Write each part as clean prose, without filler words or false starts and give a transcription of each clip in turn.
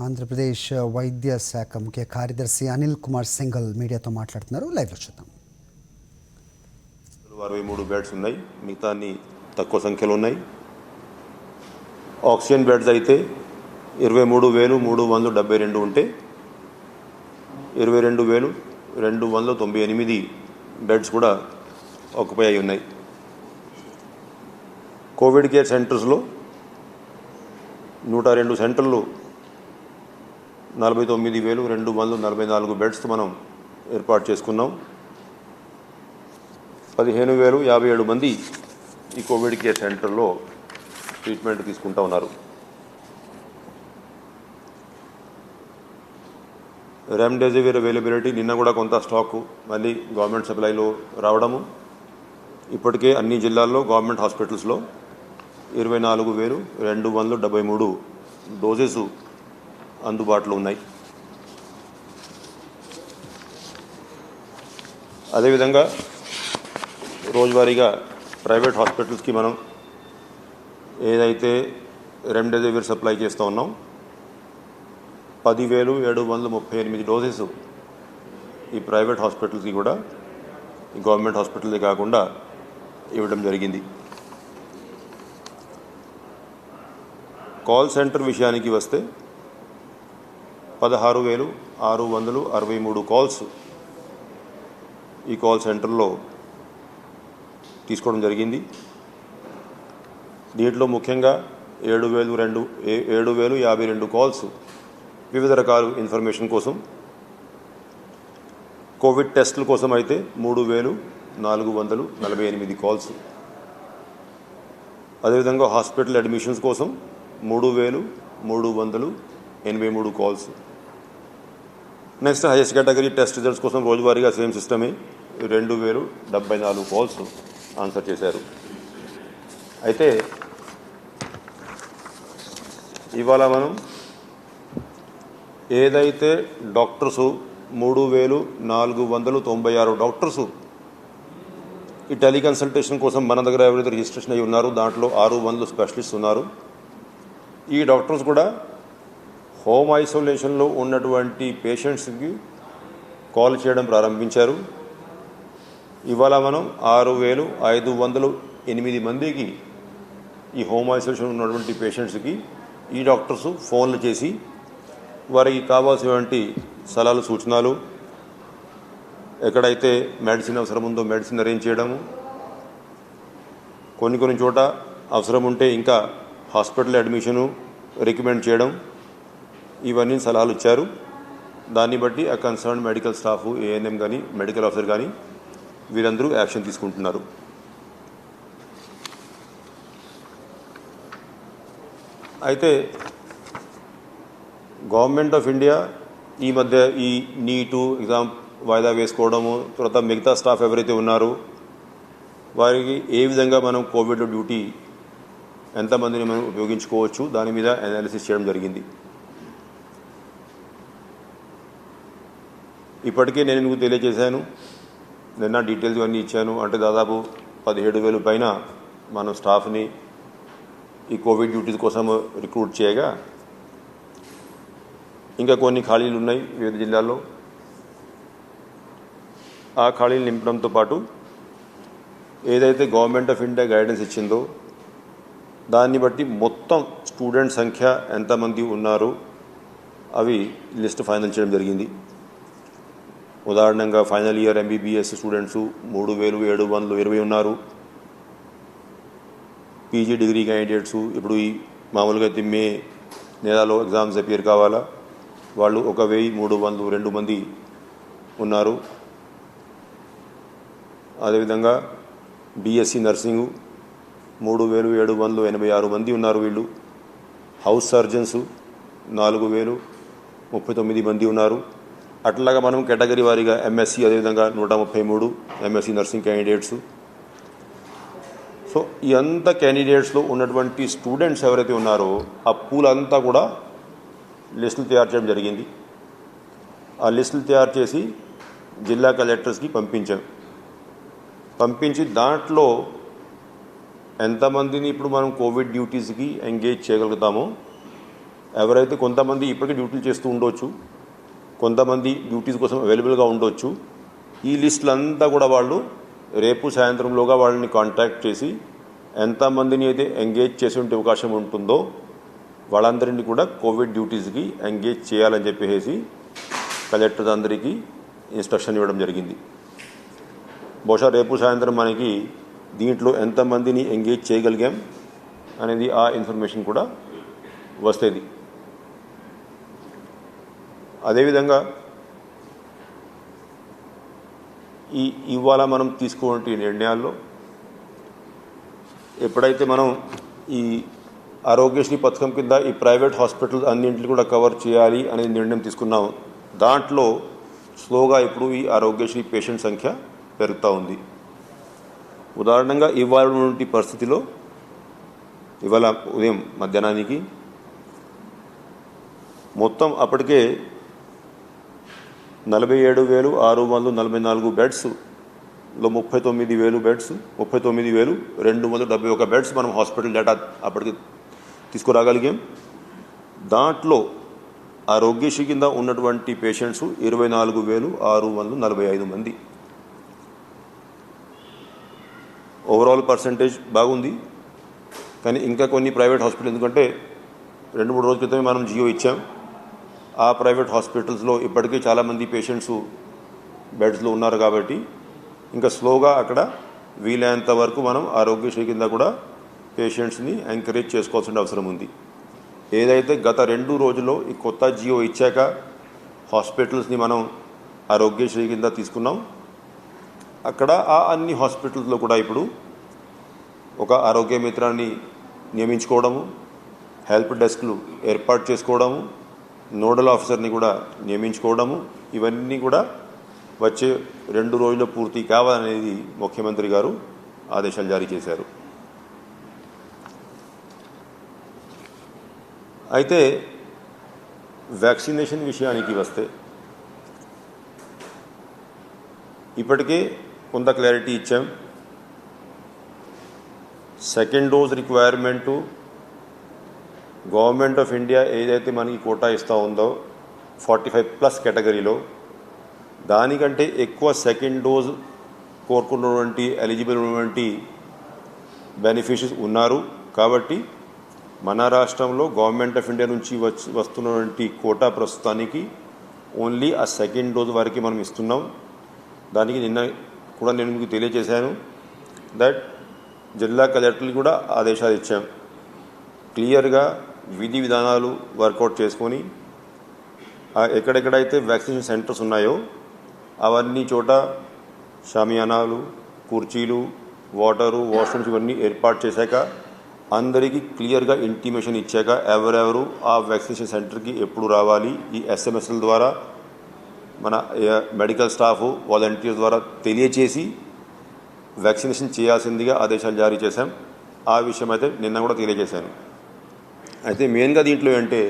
ఆంధ్రప్రదేశ్ వైద్య శాఖ ముఖ్య కార్యదర్శి అనిల్ కుమార్ సింఘల్ మీడియాతో మాట్లాడుతున్నారు. లైవ్లో చూద్దాం. 63 బెడ్స్ ఉన్నాయి, మిగతా అన్ని తక్కువ సంఖ్యలో ఉన్నాయి. ఆక్సిజన్ బెడ్స్ అయితే 23,372 ఉంటే 22,298 బెడ్స్ కూడా ఆక్యుపై అయి ఉన్నాయి. కోవిడ్ కేర్ సెంటర్స్లో 102 సెంటర్లు 49,244 బెడ్స్ మనం ఏర్పాటు చేసుకున్నాం. 15,057 మంది ఈ కోవిడ్ కేర్ సెంటర్లో ట్రీట్మెంట్ తీసుకుంటూ ఉన్నారు. రెమ్డెసివిర్ అవైలబిలిటీ నిన్న కూడా కొంత స్టాకు మళ్ళీ గవర్నమెంట్ సప్లైలో రావడము. ఇప్పటికే అన్ని జిల్లాల్లో గవర్నమెంట్ హాస్పిటల్స్లో 24,273 డోసెస్ అందుబాటులో ఉన్నాయి. అదేవిధంగా రోజువారీగా ప్రైవేట్ హాస్పిటల్స్కి మనం ఏదైతే రెమ్డెసివిర్ సప్లై చేస్తూ ఉన్నాం 10,738 డోసెస్ ఈ ప్రైవేట్ హాస్పిటల్స్కి కూడా ఈ గవర్నమెంట్ హాస్పిటల్ది కాకుండా ఇవ్వడం జరిగింది. కాల్ సెంటర్ విషయానికి వస్తే 16,663 కాల్స్ ఈ కాల్ సెంటర్లో తీసుకోవడం జరిగింది. దీంట్లో ముఖ్యంగా 7,052 కాల్స్ వివిధ రకాల ఇన్ఫర్మేషన్ కోసం, కోవిడ్ టెస్టుల కోసం అయితే 3,448 కాల్స్, అదేవిధంగా హాస్పిటల్ అడ్మిషన్స్ కోసం 3,383 calls. Next highest category test results కోసం రోజువారీగా సేమ్ సిస్టమే 2,074 కాల్స్ ఆన్సర్ చేశారు. అయితే ఇవాళ మనం ఏదైతే డాక్టర్సు 3,496 డాక్టర్సు ఈ టెలికన్సల్టేషన్ కోసం మన దగ్గర ఎవరైతే రిజిస్ట్రేషన్ అయ్యి ఉన్నారో దాంట్లో 600 స్పెషలిస్ట్ ఉన్నారు. ఈ డాక్టర్స్ కూడా హోమ్ ఐసోలేషన్లో ఉన్నటువంటి పేషెంట్స్కి కాల్ చేయడం ప్రారంభించారు. ఇవాళ మనం 6,508 మందికి ఈ హోమ్ ఐసోలేషన్ ఉన్నటువంటి పేషెంట్స్కి ఈ డాక్టర్స్ ఫోన్లు చేసి వారికి కావాల్సినటువంటి సలహాలు సూచనలు, ఎక్కడైతే మెడిసిన్ అవసరం ఉందో మెడిసిన్ అరేంజ్ చేయడము, కొన్ని చోట అవసరం ఉంటే ఇంకా హాస్పిటల్ అడ్మిషను రికమెండ్ చేయడం, ఇవన్నీ సలహాలు ఇచ్చారు. దాన్ని బట్టి ఆ కన్సర్న్ మెడికల్ స్టాఫ్, ఏఎన్ఎం కానీ మెడికల్ ఆఫీసర్ కానీ వీరందరూ యాక్షన్ తీసుకుంటున్నారు. అయితే గవర్నమెంట్ ఆఫ్ ఇండియా ఈ మధ్య ఈ నీటు ఎగ్జామ్ వాయిదా వేసుకోవడము, తర్వాత మిగతా స్టాఫ్ ఎవరైతే ఉన్నారో వారికి ఏ విధంగా మనం కోవిడ్లో డ్యూటీ ఎంతమందిని మనం ఉపయోగించుకోవచ్చు దాని మీద అనాలిసిస్ చేయడం జరిగింది. ఇప్పటికే నేను మీకు తెలియజేశాను, నిన్న డీటెయిల్స్ అన్నీ ఇచ్చాను. అంటే దాదాపు 17,000 పైన మనం స్టాఫ్ని ఈ కోవిడ్ డ్యూటీస్ కోసం రిక్రూట్ చేయగా ఇంకా కొన్ని ఖాళీలు ఉన్నాయి వివిధ జిల్లాల్లో. ఆ ఖాళీలు నింపడంతో పాటు ఏదైతే గవర్నమెంట్ ఆఫ్ ఇండియా గైడెన్స్ ఇచ్చిందో దాన్ని బట్టి మొత్తం స్టూడెంట్ సంఖ్య ఎంతమంది ఉన్నారు అవి లిస్ట్ ఫైనల్ చేయడం జరిగింది. ఉదాహరణంగా ఫైనల్ ఇయర్ ఎంబీబీఎస్ స్టూడెంట్స్ 3,720 ఉన్నారు. పీజీ డిగ్రీ క్యాండిడేట్స్ ఇప్పుడు ఈ మామూలుగా అయితే మే నెలలో ఎగ్జామ్స్ అపియర్ కావాలా, వాళ్ళు 1,302 మంది ఉన్నారు. అదేవిధంగా బీఎస్సీ నర్సింగు 3,786 మంది ఉన్నారు వీళ్ళు. హౌస్ సర్జన్స్ 4,039 మంది ఉన్నారు. అట్లాగా మనం కేటగిరీ వారీగా ఎంఎస్సీ అదేవిధంగా 133 ఎంఎస్సీ నర్సింగ్ క్యాండిడేట్స్. సో ఈ అంత క్యాండిడేట్స్లో ఉన్నటువంటి స్టూడెంట్స్ ఎవరైతే ఉన్నారో ఆ పూల్ అంతా కూడా లిస్టులు తయారు చేయడం జరిగింది. ఆ లిస్టులు తయారు చేసి జిల్లా కలెక్టర్స్కి పంపించి దాంట్లో ఎంతమందిని ఇప్పుడు మనం కోవిడ్ డ్యూటీస్కి ఎంగేజ్ చేయగలుగుతామో ఎవరైతే కొంతమంది ఇప్పటికే డ్యూటీలు చేస్తూ ఉండొచ్చు, కొంతమంది డ్యూటీస్ కోసం అవైలబుల్గా ఉండొచ్చు, ఈ లిస్టులంతా కూడా వాళ్ళు రేపు సాయంత్రంలోగా వాళ్ళని కాంటాక్ట్ చేసి ఎంతమందిని అయితే ఎంగేజ్ చేసే అవకాశం ఉంటుందో వాళ్ళందరినీ కూడా కోవిడ్ డ్యూటీస్కి ఎంగేజ్ చేయాలని చెప్పేసి కలెక్టర్స్ అందరికీ ఇన్స్ట్రక్షన్ ఇవ్వడం జరిగింది. బహుశా రేపు సాయంత్రం మనకి దీంట్లో ఎంతమందిని ఎంగేజ్ చేయగలిగాం అనేది ఆ ఇన్ఫర్మేషన్ కూడా వస్తుంది. అదేవిధంగా ఇవాళ మనం తీసుకునే నిర్ణయాల్లో ఎప్పుడైతే మనం ఈ ఆరోగ్యశ్రీ పథకం కింద ఈ ప్రైవేట్ హాస్పిటల్స్ అన్నింటిని కూడా కవర్ చేయాలి అనే నిర్ణయం తీసుకున్నాం. దాంట్లో స్లోగా ఇప్పుడు ఈ ఆరోగ్యశ్రీ పేషెంట్ సంఖ్య పెరుగుతూ ఉంది. ఉదాహరణంగా ఇవాళ నుండి పరిస్థితిలో ఇవాళ ఉదయం మధ్యాహ్నానికి మొత్తం అప్పటికే 47,644 బెడ్స్లో 39,000 బెడ్స్ 39,271 బెడ్స్ మనం హాస్పిటల్ డేటా అప్పటికి తీసుకురాగలిగాం. దాంట్లో ఆరోగ్యశ్రీ కింద ఉన్నటువంటి పేషెంట్స్ 24,645 మంది. ఓవరాల్ పర్సంటేజ్ బాగుంది. కానీ ఇంకా కొన్ని ప్రైవేట్ హాస్పిటల్, ఎందుకంటే 2-3 రోజుల క్రితమే మనం జియో ఇచ్చాం, ఆ ప్రైవేట్ హాస్పిటల్స్లో ఇప్పటికీ చాలామంది పేషెంట్స్ బెడ్స్లో ఉన్నారు. కాబట్టి ఇంకా స్లోగా అక్కడ వీలైనంత వరకు మనం ఆరోగ్యశ్రీ కింద కూడా పేషెంట్స్ని ఎంకరేజ్ చేసుకోవాల్సిన అవసరం ఉంది. ఏదైతే గత 2 రోజుల్లో ఈ కొత్త జియో ఇచ్చాక హాస్పిటల్స్ని మనం ఆరోగ్యశ్రీ కింద తీసుకున్నాం, అక్కడ ఆ అన్ని హాస్పిటల్స్లో కూడా ఇప్పుడు ఒక ఆరోగ్య మిత్రాన్ని నియమించుకోవడము, హెల్ప్ డెస్క్లు ఏర్పాటు చేసుకోవడము, నోడల్ ఆఫీసర్ని కూడా నియమించుకోవడము, ఇవన్నీ కూడా వచ్చే 2 రోజుల్లో పూర్తి కావాలనేది ముఖ్యమంత్రి గారు ఆదేశాలు జారీ చేశారు. అయితే వ్యాక్సినేషన్ విషయానికి వస్తే ఇప్పటికే కొంత క్లారిటీ ఇచ్చాం. Second dose requirement government of India ఏదైతే మనకి కోటా ఇస్తూ ఉందో 45+ కేటగిరీలో, దానికంటే ఎక్కువ సెకండ్ డోస్ కోరుకున్నటువంటి ఎలిజిబుల్ ఉన్నటువంటి బెనిఫిషరీస్ ఉన్నారు. కాబట్టి మన రాష్ట్రంలో గవర్నమెంట్ ఆఫ్ ఇండియా నుంచి వస్తున్నటువంటి కోటా ప్రస్తుతానికి ఓన్లీ ఆ సెకండ్ డోస్ వరకు మనం ఇస్తున్నాం. దానికి నిన్న కూడా నేను మీకు తెలియజేశాను దట్ జిల్లా కలెక్టర్లు కూడా ఆదేశాలు ఇచ్చాం. క్లియర్గా విధి విధానాలు వర్కౌట్ చేసుకొని ఎక్కడెక్కడైతే వ్యాక్సినేషన్ సెంటర్స్ ఉన్నాయో అవన్నీ చోట షామియానాలు, కుర్చీలు, వాటరు, వాష్రూమ్స్ ఇవన్నీ ఏర్పాటు చేశాక అందరికీ క్లియర్గా ఇంటిమేషన్ ఇచ్చాక ఎవరెవరు ఆ వ్యాక్సినేషన్ సెంటర్కి ఎప్పుడు రావాలి ఈ ఎస్ఎంఎస్ల ద్వారా మన మెడికల్ స్టాఫ్ వాలంటీర్స్ ద్వారా తెలియచేసి వ్యాక్సినేషన్ చేయాల్సిందిగా ఆదేశాలు జారీ చేశాం. ఆ విషయం అయితే నిన్న కూడా తెలియజేశాను. అయితే మెయిన్గా దీంట్లో ఏంటంటే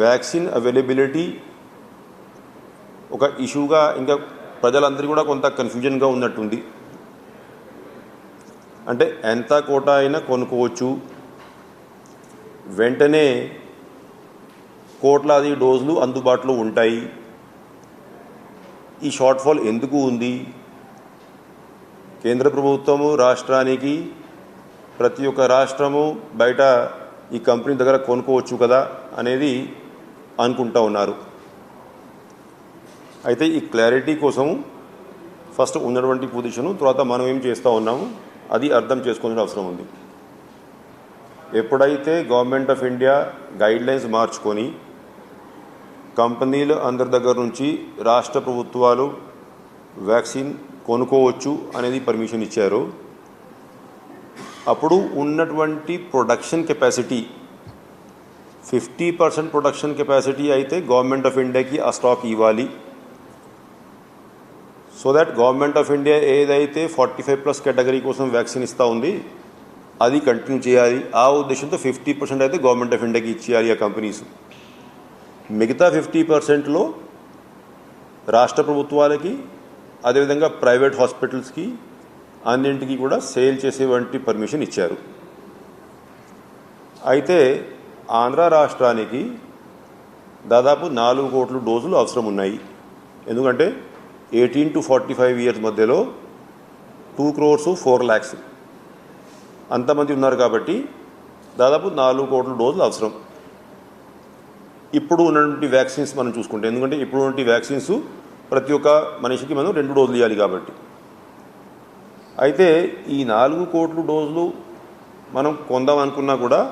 వ్యాక్సిన్ అవైలబిలిటీ ఒక ఇష్యూగా ఇంకా ప్రజలందరికీ కూడా కొంత కన్ఫ్యూజన్గా ఉన్నట్టుంది. అంటే ఎంత కోటా అయినా కొనుక్కోవచ్చు, వెంటనే కోట్లాది డోసులు అందుబాటులో ఉంటాయి, ఈ షార్ట్ ఫాల్ ఎందుకు ఉంది, కేంద్ర ప్రభుత్వము రాష్ట్రానికి ప్రతి ఒక్క రాష్ట్రము బయట ఈ కంపెనీ దగ్గర కొనుక్కోవచ్చు కదా అనేది అనుకుంటా ఉన్నారు. అయితే ఈ క్లారిటీ కోసం ఫస్ట్ ఉన్నటువంటి పొజిషను, తర్వాత మనం ఏం చేస్తూ ఉన్నాము అది అర్థం చేసుకోవాల్సిన అవసరం ఉంది. ఎప్పుడైతే గవర్నమెంట్ ఆఫ్ ఇండియా గైడ్లైన్స్ మార్చుకొని కంపెనీలు అందరి దగ్గర నుంచి రాష్ట్ర ప్రభుత్వాలు వ్యాక్సిన్ కొనుక్కోవచ్చు అనేది పర్మిషన్ ఇచ్చారు, అప్పుడు ఉన్నటువంటి ప్రొడక్షన్ కెపాసిటీ 50% ప్రొడక్షన్ కెపాసిటీ అయితే గవర్నమెంట్ ఆఫ్ ఇండియాకి ఆ స్టాక్ ఇవ్వాలి. So that government of India ఏదైతే 45+ కేటగిరీ కోసం వ్యాక్సిన్ ఇస్తూ ఉంది అది కంటిన్యూ చేయాలి. ఆ ఉద్దేశంతో 50% అయితే గవర్నమెంట్ ఆఫ్ ఇండియాకి ఇచ్చేయాలి ఆ కంపెనీస్. మిగతా 50%లో రాష్ట్ర ప్రభుత్వాలకి అదేవిధంగా ప్రైవేట్ హాస్పిటల్స్కి అన్నింటికి కూడా సేల్ చేసేవంటి పర్మిషన్ ఇచ్చారు. అయితే ఆంధ్ర రాష్ట్రానికి దాదాపు 4 కోట్ల డోసులు అవసరం ఉన్నాయి. ఎందుకంటే 18 to 45 ఇయర్స్ మధ్యలో 2 crores 4 lakhs అంతమంది ఉన్నారు కాబట్టి దాదాపు 4 కోట్ల డోసులు అవసరం. ఇప్పుడు ఉన్నటువంటి వ్యాక్సిన్స్ మనం చూసుకుంటే, ఎందుకంటే ఇప్పుడు ఉన్నటువంటి వ్యాక్సిన్స్ ప్రతి ఒక్క మనిషికి మనం 2 డోసులు ఇవ్వాలి కాబట్టి. అయితే ఈ 4 కోట్ల డోసులు మనం కొందాం అనుకున్నా కూడా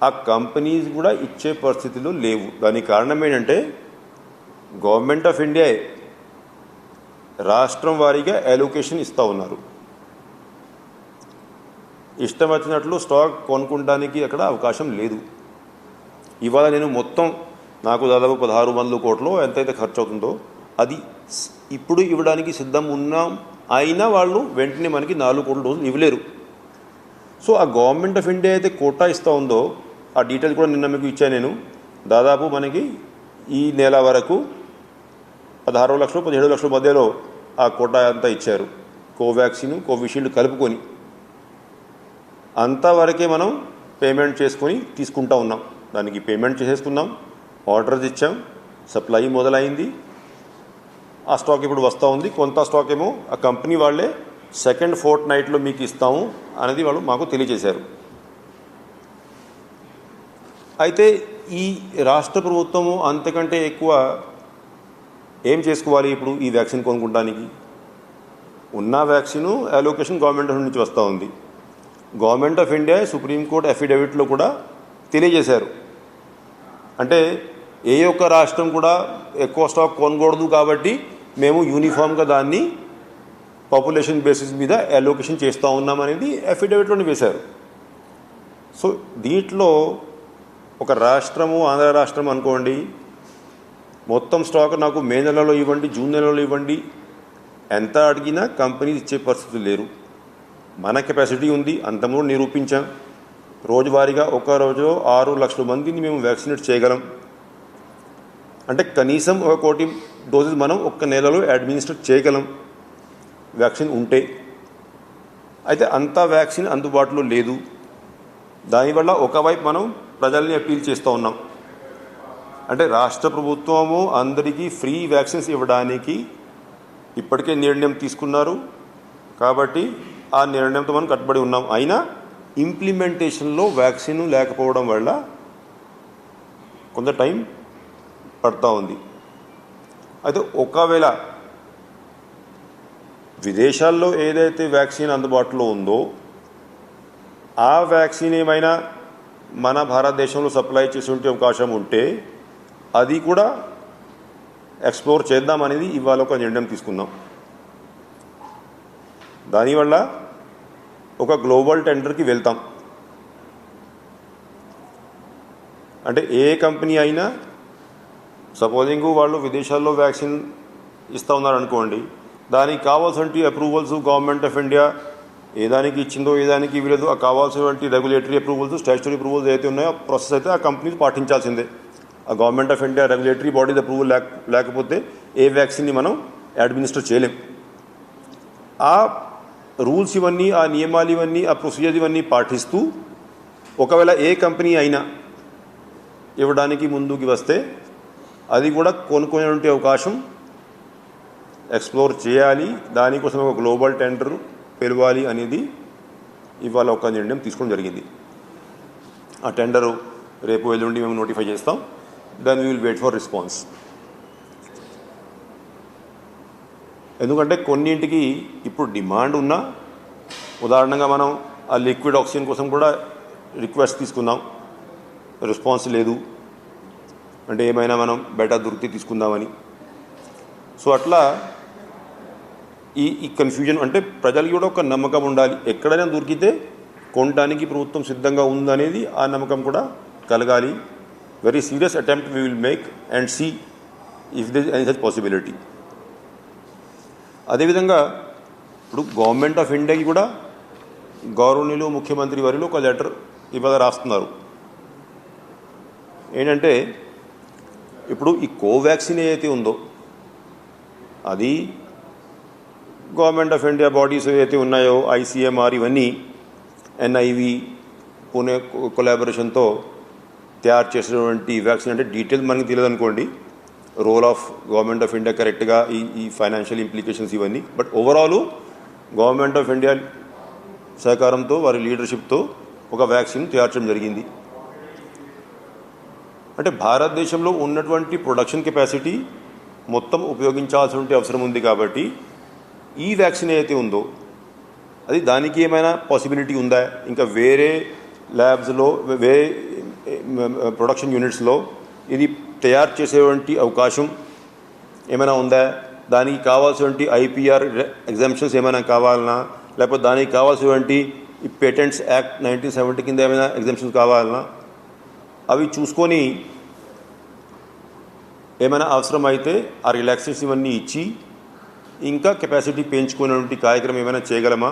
ఆ కంపెనీస్ కూడా ఇచ్చే పరిస్థితిలో లేవు. దానికి కారణం ఏంటంటే గవర్నమెంట్ ఆఫ్ ఇండియా రాష్ట్రం వారీగా అలోకేషన్ ఇస్తూ ఉన్నారు. ఇష్టం వచ్చినట్లు స్టాక్ కొనుక్కోవడానికి అక్కడ అవకాశం లేదు. ఇవాళ నేను మొత్తం నాకు దాదాపు 1600 కోట్లు ఎంతైతే ఖర్చు అవుతుందో అది ఇప్పుడు ఇవ్వడానికి సిద్ధం ఉన్నాం. అయినా వాళ్ళు వెంటనే మనకి 4 కోట్ల డోసులు ఇవ్వలేరు. సో ఆ గవర్నమెంట్ ఆఫ్ ఇండియా అయితే కోటా ఇస్తూ ఉందో ఆ డీటెయిల్స్ కూడా నిన్న మీకు ఇచ్చాను నేను. దాదాపు మనకి ఈ నెల వరకు 16 లక్షలు 17 లక్షల మధ్యలో ఆ కోటా అంతా ఇచ్చారు. కోవాక్సిన్ కోవిషీల్డ్ కలుపుకొని అంతవరకే మనం పేమెంట్ చేసుకొని తీసుకుంటూ ఉన్నాం. దానికి పేమెంట్ చేసేసుకున్నాం, ఆర్డర్స్ ఇచ్చాం, సప్లై మొదలైంది. ఆ స్టాక్ ఇప్పుడు వస్తూ ఉంది. కొంత స్టాక్ ఏమో ఆ కంపెనీ వాళ్ళే సెకండ్ ఫోర్త్ నైట్లో మీకు ఇస్తాము అనేది వాళ్ళు మాకు తెలియజేశారు. అయితే ఈ రాష్ట్ర ప్రభుత్వము అంతకంటే ఎక్కువ ఏం చేసుకోవాలి ఇప్పుడు ఈ వ్యాక్సిన్ కొనుక్కోవడానికి? ఉన్న వ్యాక్సిన్ అలోకేషన్ గవర్నమెంట్ నుంచి వస్తూ ఉంది. గవర్నమెంట్ ఆఫ్ ఇండియా సుప్రీంకోర్టు అఫిడవిట్లో కూడా తెలియజేశారు. అంటే ఏ ఒక్క రాష్ట్రం కూడా ఎక్కువ స్టాక్ కొనకూడదు కాబట్టి మేము యూనిఫామ్గా దాన్ని పాపులేషన్ బేసిస్ మీద అలోకేషన్ చేస్తూ ఉన్నామనేది అఫిడవిట్లోనే వేశారు. సో దీంట్లో ఒక రాష్ట్రము ఆంధ్ర రాష్ట్రం అనుకోండి, మొత్తం స్టాక్ నాకు మే నెలలో ఇవ్వండి, జూన్ నెలలో ఇవ్వండి, ఎంత అడిగినా కంపెనీస్ ఇచ్చే పరిస్థితి లేరు. మన కెపాసిటీ ఉంది, అంతము నిరూపించాం. రోజువారీగా ఒక రోజు 6 లక్షల మందిని మేము వ్యాక్సినేట్ చేయగలం. అంటే కనీసం 1 కోటి డోసెస్ మనం ఒక్క నెలలో అడ్మినిస్ట్రేట్ చేయగలం వ్యాక్సిన్ ఉంటే. అయితే అంత వ్యాక్సిన్ అందుబాటులో లేదు. దానివల్ల ఒకవైపు మనం ప్రజల్ని అప్పీల్ చేస్తూ ఉన్నాం. అంటే రాష్ట్ర ప్రభుత్వము అందరికీ ఫ్రీ వ్యాక్సిన్స్ ఇవ్వడానికి ఇప్పటికే నిర్ణయం తీసుకున్నారు కాబట్టి ఆ నిర్ణయంతో మనం కట్టుబడి ఉన్నాం. అయినా ఇంప్లిమెంటేషన్లో వ్యాక్సిన్ లేకపోవడం వల్ల కొంత టైం పడుతూ ఉంది. అయితే ఒకవేళ విదేశాల్లో ఏదైతే వ్యాక్సిన్ అందుబాటులో ఉందో ఆ వ్యాక్సిన్ ఏమైనా మన భారతదేశంలో సప్లై చేసే అవకాశం ఉంటే అది కూడా ఎక్స్ప్లోర్ చేద్దామనేది ఇవాళ ఒక నిర్ణయం తీసుకున్నాం. దానివల్ల ఒక గ్లోబల్ టెండర్కి వెళ్తాం. అంటే ఏ కంపెనీ అయినా సపోజింగ్ వాళ్ళు విదేశాల్లో వ్యాక్సిన్ ఇస్తూ ఉన్నారనుకోండి, దానికి కావాల్సినటువంటి అప్రూవల్స్ గవర్నమెంట్ ఆఫ్ ఇండియా ఏ దానికి ఇచ్చిందో ఏ దానికి ఇవ్వలేదో ఆ కావాల్సినటువంటి రెగ్యులేటరీ అప్రూవల్స్ స్టాట్యుటరీ అప్రూవల్స్ ఏదైతే ఉన్నాయో ఆ ప్రాసెస్ అయితే ఆ కంపెనీస్ పాటించాల్సిందే. ఆ government of India regulatory bodies approval లేకపోతే ఏ వ్యాక్సిన్ని మనం అడ్మినిస్టర్ చేయలేం. ఆ రూల్స్ ఇవన్నీ, ఆ నియమాలు ఇవన్నీ, ఆ ప్రొసీజర్ ఇవన్నీ పాటిస్తూ ఒకవేళ ఏ కంపెనీ అయినా ఇవ్వడానికి ముందుకు వస్తే అది కూడా కొనుక్కునేటువంటి అవకాశం ఎక్స్ప్లోర్ చేయాలి. దానికోసం ఒక గ్లోబల్ టెండర్ పిలవాలి అనేది ఇవాళ ఒక నిర్ణయం తీసుకోవడం జరిగింది. ఆ టెండరు రేపు ఎల్లుండి మేము నోటిఫై చేస్తాం. Then we will wait for response. ఎందుకంటే కొన్నింటికి ఇప్పుడు డిమాండ్ ఉన్నా, ఉదాహరణగా మనం ఆ లిక్విడ్ ఆక్సిజన్ కోసం కూడా రిక్వెస్ట్ తీసుకున్నాం, రెస్పాన్స్ లేదు. అంటే ఏమైనా మనం బయట దొరికితే తీసుకుందామని. సో అట్లా ఈ కన్ఫ్యూజన్, అంటే ప్రజలకి కూడా ఒక నమ్మకం ఉండాలి. ఎక్కడైనా దొరికితే కొనడానికి ప్రభుత్వం సిద్ధంగా ఉందనేది ఆ నమ్మకం కూడా కలగాలి. Very serious attempt we will make and see if this any such possibility. అదేవిధంగా ఇప్పుడు గవర్నమెంట్ ఆఫ్ ఇండియాకి కూడా గౌరవనీయులు ముఖ్యమంత్రి వారిలో ఒక లెటర్ ఇవాళ రాస్తున్నారు. ఏంటంటే ఇప్పుడు ఈ కోవాక్సిన్ ఏదైతే ఉందో అది గవర్నమెంట్ ఆఫ్ ఇండియా బాడీస్ ఏవైతే ఉన్నాయో ఐసీఎంఆర్ ఇవన్నీ ఎన్ఐవి పూణే కొలాబరేషన్తో తయారు చేసినటువంటి వ్యాక్సిన్ అంటే డీటెయిల్ మనకి తెలియదు అనుకోండి, role of government of India కరెక్ట్గా ఈ ఫైనాన్షియల్ ఇంప్లికేషన్స్ ఇవన్నీ. But overall government of India సహకారంతో వారి లీడర్షిప్తో ఒక వ్యాక్సిన్ తయారు చేయడం జరిగింది. అంటే భారతదేశంలో ఉన్నటువంటి ప్రొడక్షన్ కెపాసిటీ మొత్తం ఉపయోగించాల్సిన అవసరం ఉంది. కాబట్టి ఈ వ్యాక్సిన్ ఏదైతే ఉందో అది దానికి ఏమైనా పాసిబిలిటీ ఉందా, ఇంకా వేరే ల్యాబ్స్లో వేరే ప్రొడక్షన్ యూనిట్స్లో ఇది తయారు చేసేటువంటి అవకాశం ఏమైనా ఉందా, దానికి కావాల్సినటువంటి ఐపీఆర్ ఎగ్జామ్షన్స్ ఏమైనా కావాలన్నా, లేకపోతే దానికి కావాల్సినటువంటి ఈ పేటెంట్స్ యాక్ట్ 1970 కింద ఏమైనా ఎగ్జామ్షన్స్ కావాలన్నా అవి చూసుకొని ఏమైనా అవసరం అయితే ఆ రిలాక్సేషన్ ఇవన్నీ ఇచ్చి ఇంకా కెపాసిటీ పెంచుకునేటువంటి కార్యక్రమం ఏమైనా చేయగలమా